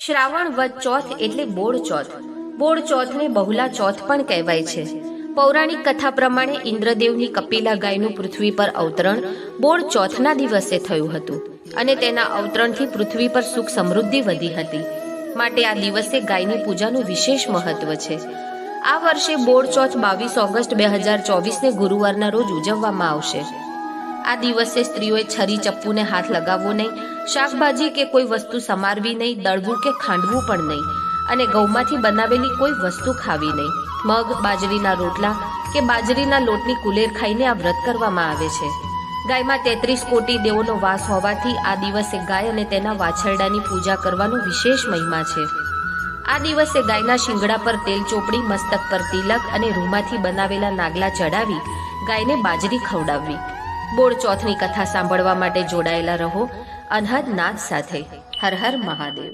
શ્રાવણ વદ ચોથ એટલે બોળ ચોથ. બોળ ચોથને બહુલા ચોથ પણ કહેવાય છે. પૌરાણિક કથા પ્રમાણે ઇન્દ્રદેવની કપિલા ગાયનું પૃથ્વી પર અવતરણ બોળ ચોથના દિવસે થયું હતું અને તેના અવતરણથી પૃથ્વી પર સુખ સમૃદ્ધિ વધી હતી. માટે આ દિવસે ગાયની પૂજાનું વિશેષ મહત્વ છે. આ વર્ષે બોળ ચોથ 22 ઓગસ્ટ 2024ને ગુરુવારના રોજ ઉજવવામાં આવશે. આ દિવસે સ્ત્રીઓએ છરી ચપ્પુને હાથ લગાવવો નહીં, શાકભાજી કે કોઈ વસ્તુ સમારવી નહીં, દળવું કે ખાંડવું પણ નહીં અને ઘઉંમાંથી બનાવેલી કોઈ વસ્તુ ખાવી નહીં. મગ, બાજરીના રોટલા કે બાજરીના લોટની કુલેર ખાઈને આ વ્રત કરવામાં આવે છે. ગાયમાં 33 કોટી દેવોનો વાસ હોવાથી આ દિવસે ગાય અને તેના વાછરડાની પૂજા કરવાનો વિશેષ મહિમા છે. આ દિવસે ગાયના શિંગડા પર તેલ ચોપડી, મસ્તક પર તિલક અને રૂમાંથી બનાવેલા નાગલા ચડાવી ગાયને બાજરી ખવડાવવી. બોળ ચોથની કથા સાંભળવા માટે જોડાયેલા રહો અનહદ નાદ સાથે. હર હર મહાદેવ.